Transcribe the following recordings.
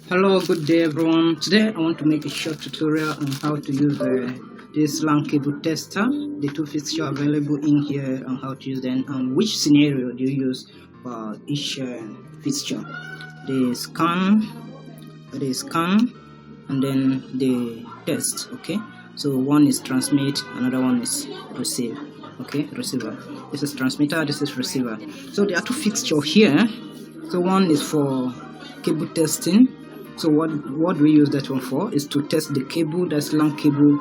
Hello, good day everyone. Today I want to make a short tutorial on how to use this LAN cable tester, the two fixtures available in here, and how to use them and which scenario do you use for each fixture. The scan, and then the test. Okay, so one is transmit, another one is receive. Okay, receiver. This is transmitter, this is receiver. So there are two fixtures here. So one is for cable testing. So what we use that one for is to test the cable, that's LAN cable,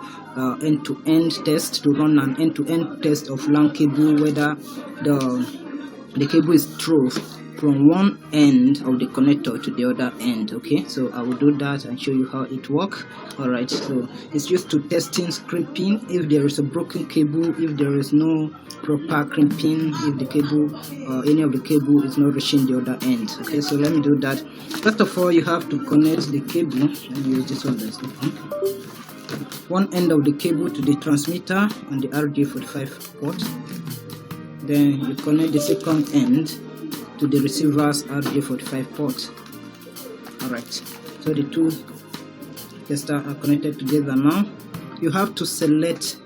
end-to-end test, to run an end-to-end test of LAN cable, whether the cable is true from one end of the connector to the other end. Okay, so I will do that and show you how it works. All right, so it's used to testing crimping, if there is a broken cable, if there is no proper crimping, if the cable any of the cable is not reaching the other end. Okay, so let me do that. First of all, you have to connect the cable. Let me use this one. That's one end of the cable to the transmitter and the RJ45 port. Then you connect the second end to the receiver's RJ45 port. Alright, so the two testers are connected together now. You have to select,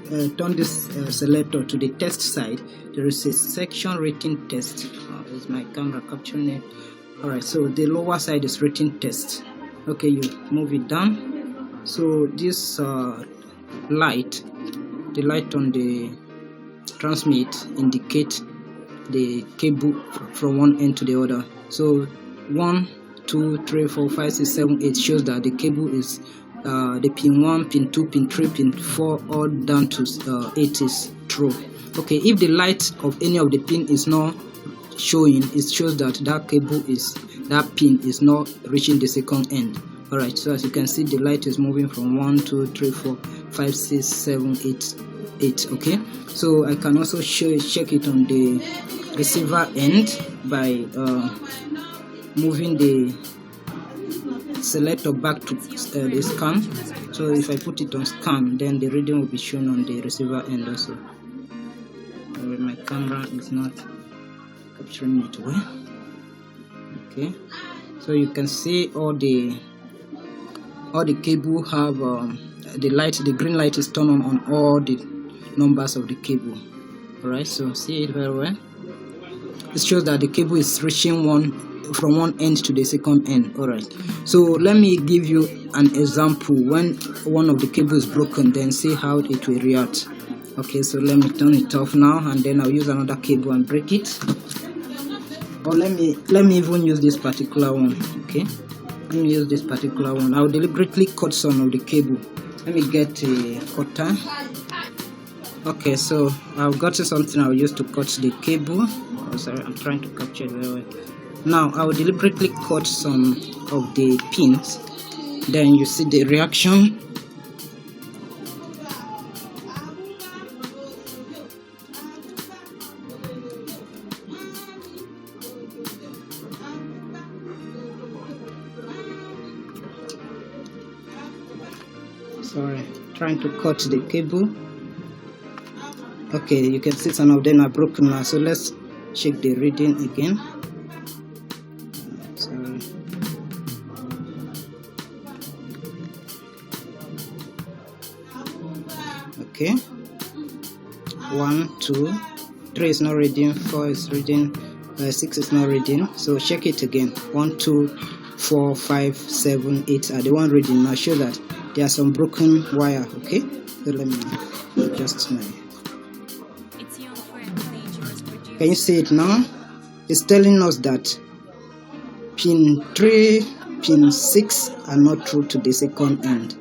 turn this selector to the test side. There is a section rating test. Is my camera capturing it? Alright, so the lower side is rating test. Okay, you move it down. So this light, the light on the transmit indicate the cable from one end to the other. So 1, 2, 3, 4, 5, 6, 7, 8 shows that the cable is the pin 1, pin 2, pin 3, pin 4, all down to 8 is true. Okay, if the light of any of the pin is not showing, it shows that that pin is not reaching the second end. Alright, so as you can see, the light is moving from 1, 2, 3, 4, 5, 6, 7, 8. Okay, so I can also check it on the receiver end by moving the selector back to the scan. So if I put it on scan, then the reading will be shown on the receiver end also. My camera is not capturing it well. Okay, so you can see all the cable have the green light is turned on all the numbers of the cable. Alright, so see it very well. It shows that the cable is reaching from one end to the second end. Alright, so let me give you an example when one of the cables is broken, then see how it will react. Okay, so let me turn it off now, and then I'll use another cable and break it. Or let me even use this particular one. Okay, let me use this particular one. I'll deliberately cut some of the cable. Let me get a cutter. Okay, so I've got something I'll use to cut the cable. Oh, sorry, I'm trying to capture it very well. Now I will deliberately cut some of the pins. Then you see the reaction. Sorry, trying to cut the cable. Okay, you can see some of them are broken now, so let's check the reading again. Sorry. Okay, 1, 2, 3 is not reading, 4 is reading, 6 is not reading, so check it again. 1, 2, 4, 5, 7, 8 are the one reading. Now show that there are some broken wire. Okay, so let me adjust my. Can you see it now? It's telling us that pin 3, pin 6 are not true to the second end.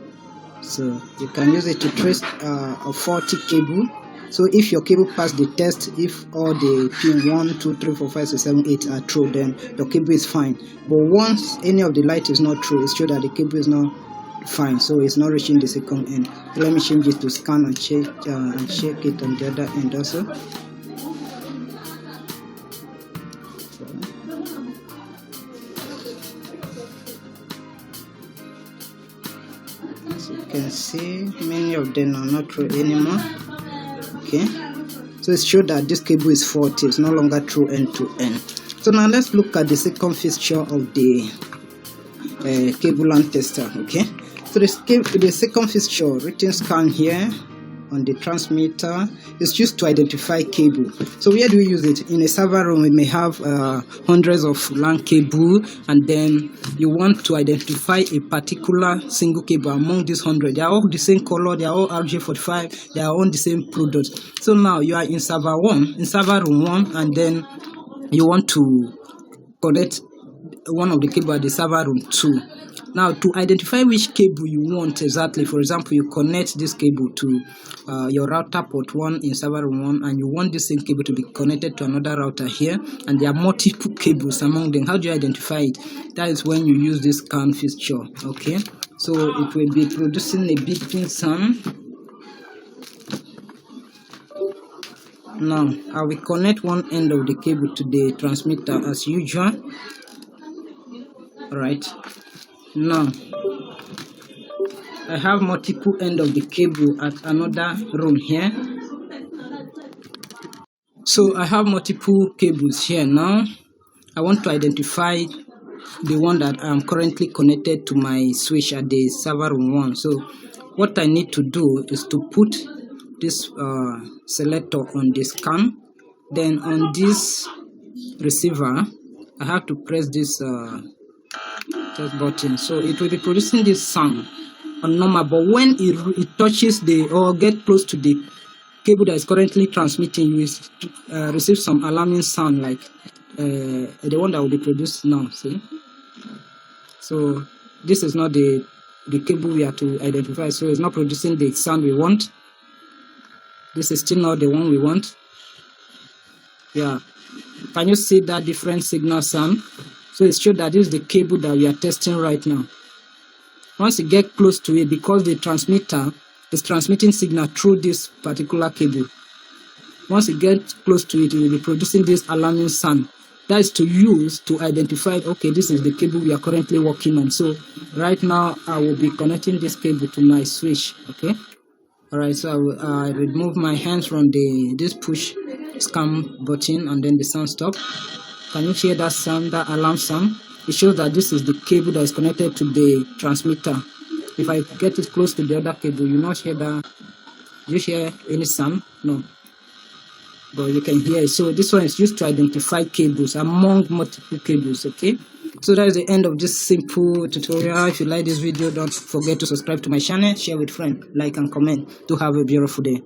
So you can use it to trace a faulty cable. So if your cable passed the test, if all the pin 1, 2, 3, 4, 5, 6, 7, 8 are true, then your cable is fine. But once any of the light is not true, it shows that the cable is not fine, so it's not reaching the second end. So let me change it to scan and check it on the other end also. As you can see, many of them are not true anymore. Okay, so it shows that this cable is faulty, it's no longer true end to end. So now let's look at the second fixture of the cable LAN tester. Okay, so the second feature written scan here on the transmitter is used to identify cable. So where do we use it? In a server room, we may have hundreds of LAN cable, and then you want to identify a particular single cable among these 100. They are all the same color, they are all RJ45, they are on the same product. So now you are in server room 1, and then you want to connect one of the cable at the server room 2. Now, to identify which cable you want exactly, for example, you connect this cable to your router port 1 in server room 1, and you want this same cable to be connected to another router here, and there are multiple cables among them. How do you identify it? That is when you use this scan feature. Okay, so it will be producing a beeping sound. Now, I will connect one end of the cable to the transmitter as usual. Right. Now, I have multiple end of the cable at another room here. So I have multiple cables here. Now, I want to identify the one that I'm currently connected to my switch at the server room 1. So what I need to do is to put this selector on the scan. Then on this receiver, I have to press this button, so it will be producing this sound on normal, but when it touches or get close to the cable that is currently transmitting, you will receive some alarming sound like the one that will be produced now. See, so this is not the cable we have to identify, so it's not producing the sound we want. This is still not the one we want. Yeah, can you see that different signal sound? So it's true that this is the cable that we are testing right now. Once you get close to it, because the transmitter is transmitting signal through this particular cable, once you get close to it, it will be producing this alarming sound. That is to use to identify, okay, this is the cable we are currently working on. So right now, I will be connecting this cable to my switch. Okay. All right. So I will remove my hands from this push scan button, and then the sound stop. Can you hear that sound, that alarm sound? It shows that this is the cable that is connected to the transmitter. If I get it close to the other cable, you not hear that. Do you hear any sound? No. But you can hear it. So this one is used to identify cables among multiple cables. Okay. So that is the end of this simple tutorial. If you like this video, don't forget to subscribe to my channel, share with friends, like and comment. To have a beautiful day.